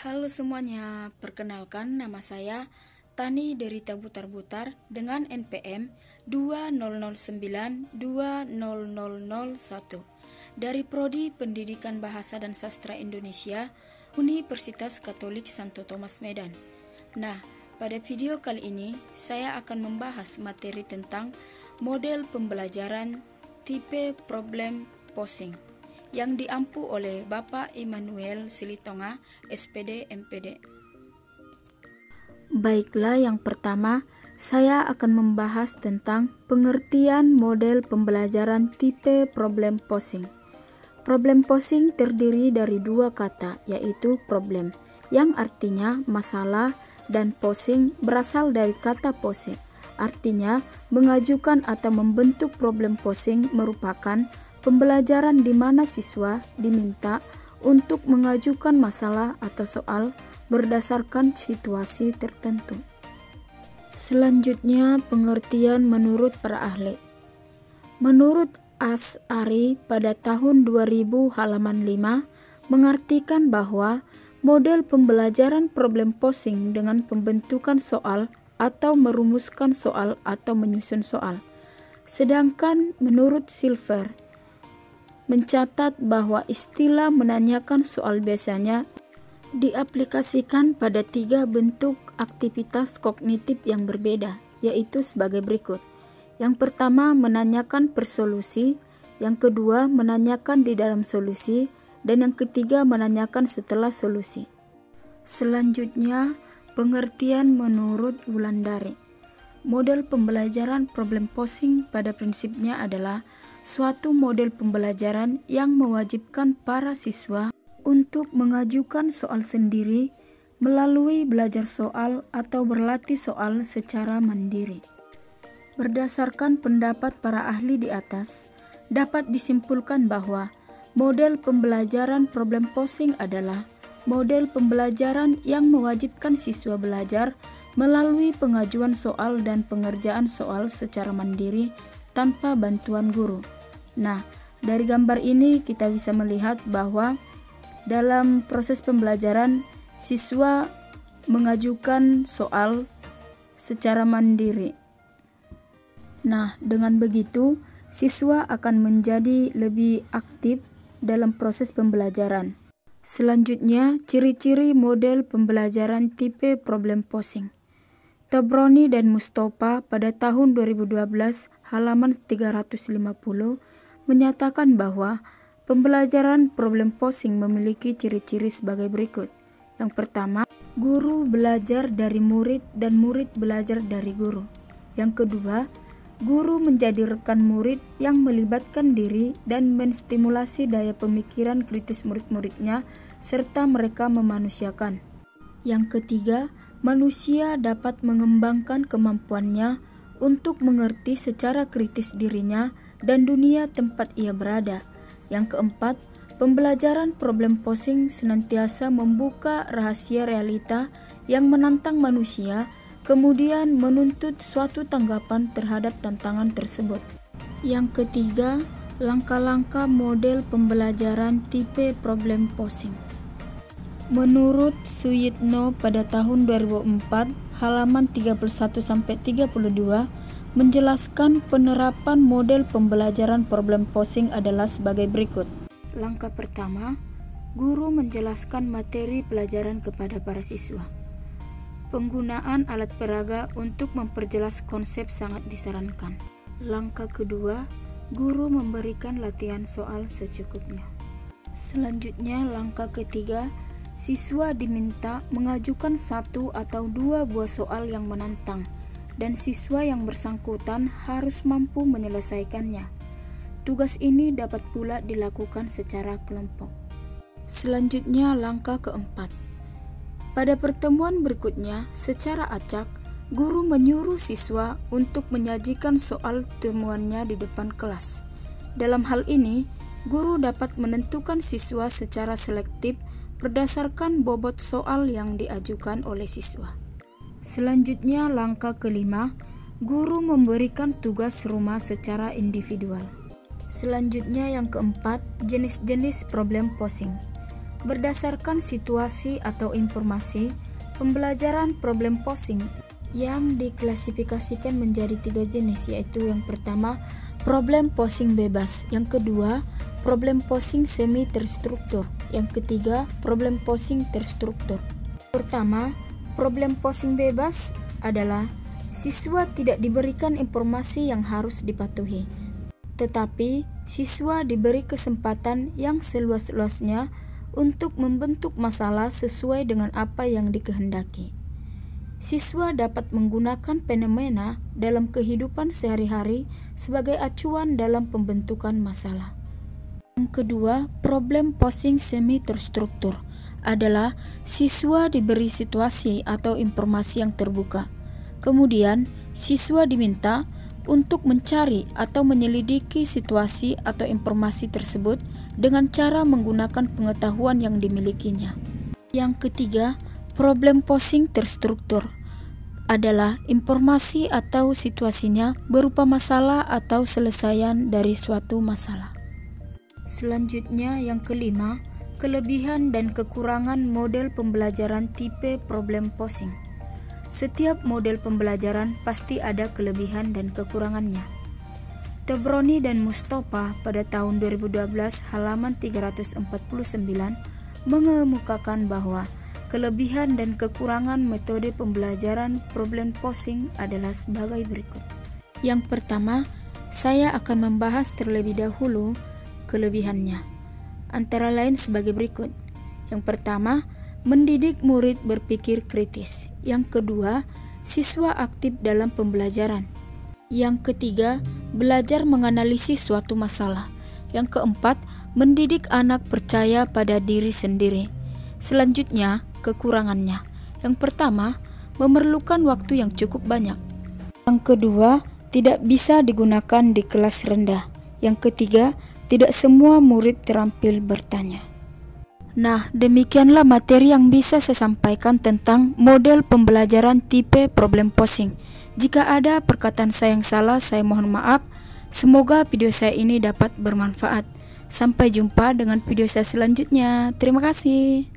Halo semuanya, perkenalkan nama saya Tani Derita Butar-Butar dengan NPM 2009-20001 dari Prodi Pendidikan Bahasa dan Sastra Indonesia, Universitas Katolik Santo Thomas Medan. Nah, pada video kali ini saya akan membahas materi tentang model pembelajaran tipe problem posing yang diampu oleh Bapak Immanuel Silitonga, SPD MPD. Baiklah, yang pertama saya akan membahas tentang pengertian model pembelajaran tipe problem posing. Problem posing terdiri dari dua kata, yaitu problem, yang artinya masalah, dan posing berasal dari kata pose, artinya mengajukan atau membentuk problem posing merupakan pembelajaran di mana siswa diminta untuk mengajukan masalah atau soal berdasarkan situasi tertentu. Selanjutnya, pengertian menurut para ahli. Menurut Asy'ari pada tahun 2000 halaman 5 mengartikan bahwa model pembelajaran problem posing dengan pembentukan soal atau merumuskan soal atau menyusun soal. Sedangkan menurut Silver mencatat bahwa istilah menanyakan soal biasanya diaplikasikan pada tiga bentuk aktivitas kognitif yang berbeda, yaitu sebagai berikut. Yang pertama, menanyakan persolusi, yang kedua, menanyakan di dalam solusi, dan yang ketiga, menanyakan setelah solusi. Selanjutnya, pengertian menurut Wulandari. Model pembelajaran problem posing pada prinsipnya adalah suatu model pembelajaran yang mewajibkan para siswa untuk mengajukan soal sendiri melalui belajar soal atau berlatih soal secara mandiri. Berdasarkan pendapat para ahli di atas, dapat disimpulkan bahwa model pembelajaran problem posing adalah model pembelajaran yang mewajibkan siswa belajar melalui pengajuan soal dan pengerjaan soal secara mandiri tanpa bantuan guru. Nah, dari gambar ini kita bisa melihat bahwa dalam proses pembelajaran siswa mengajukan soal secara mandiri. Nah, dengan begitu siswa akan menjadi lebih aktif dalam proses pembelajaran. Selanjutnya, ciri-ciri model pembelajaran tipe problem posing. Tobroni dan Mustafa pada tahun 2012 halaman 350 menyatakan bahwa pembelajaran problem posing memiliki ciri-ciri sebagai berikut. Yang pertama, guru belajar dari murid dan murid belajar dari guru. Yang kedua, guru menjadi rekan murid yang melibatkan diri dan menstimulasi daya pemikiran kritis murid-muridnya serta mereka memanusiakan. Yang ketiga, manusia dapat mengembangkan kemampuannya untuk mengerti secara kritis dirinya dan dunia tempat ia berada. Yang keempat, pembelajaran problem posing senantiasa membuka rahasia realita yang menantang manusia, kemudian menuntut suatu tanggapan terhadap tantangan tersebut. Yang ketiga, langkah-langkah model pembelajaran tipe problem posing. Menurut Suyitno pada tahun 2004 halaman 31-32 menjelaskan penerapan model pembelajaran problem posing adalah sebagai berikut. Langkah pertama, guru menjelaskan materi pelajaran kepada para siswa. Penggunaan alat peraga untuk memperjelas konsep sangat disarankan. Langkah kedua, guru memberikan latihan soal secukupnya. Selanjutnya, langkah ketiga, siswa diminta mengajukan satu atau dua buah soal yang menantang, dan siswa yang bersangkutan harus mampu menyelesaikannya. Tugas ini dapat pula dilakukan secara kelompok. Selanjutnya, langkah keempat. Pada pertemuan berikutnya, secara acak, guru menyuruh siswa untuk menyajikan soal temuannya di depan kelas. Dalam hal ini, guru dapat menentukan siswa secara selektif berdasarkan bobot soal yang diajukan oleh siswa. Selanjutnya, langkah kelima, guru memberikan tugas rumah secara individual. Selanjutnya, yang keempat, jenis-jenis problem posing. Berdasarkan situasi atau informasi, pembelajaran problem posing yang diklasifikasikan menjadi 3 jenis, yaitu yang pertama, problem posing bebas, yang kedua, problem posing semi terstruktur, yang ketiga, problem posing terstruktur. Pertama, problem posing bebas adalah siswa tidak diberikan informasi yang harus dipatuhi, tetapi siswa diberi kesempatan yang seluas-luasnya untuk membentuk masalah sesuai dengan apa yang dikehendaki. Siswa dapat menggunakan fenomena dalam kehidupan sehari-hari sebagai acuan dalam pembentukan masalah. Yang kedua, problem posing semi terstruktur adalah siswa diberi situasi atau informasi yang terbuka. Kemudian, siswa diminta untuk mencari atau menyelidiki situasi atau informasi tersebut dengan cara menggunakan pengetahuan yang dimilikinya. Yang ketiga, problem posing terstruktur adalah informasi atau situasinya berupa masalah atau selesaian dari suatu masalah. Selanjutnya, yang kelima, kelebihan dan kekurangan model pembelajaran tipe problem posing. Setiap model pembelajaran pasti ada kelebihan dan kekurangannya. Tobroni dan Mustafa pada tahun 2012 halaman 349 mengemukakan bahwa kelebihan dan kekurangan metode pembelajaran problem posing adalah sebagai berikut. Yang pertama, saya akan membahas terlebih dahulu kelebihannya, antara lain sebagai berikut. Yang pertama, mendidik murid berpikir kritis. Yang kedua, siswa aktif dalam pembelajaran. Yang ketiga, belajar menganalisis suatu masalah. Yang keempat, mendidik anak percaya pada diri sendiri. Selanjutnya, kekurangannya. Yang pertama, memerlukan waktu yang cukup banyak. Yang kedua, tidak bisa digunakan di kelas rendah. Yang ketiga, tidak semua murid terampil bertanya. Nah, demikianlah materi yang bisa saya sampaikan tentang model pembelajaran tipe problem posing. Jika ada perkataan saya yang salah, saya mohon maaf. Semoga video saya ini dapat bermanfaat. Sampai jumpa dengan video saya selanjutnya. Terima kasih.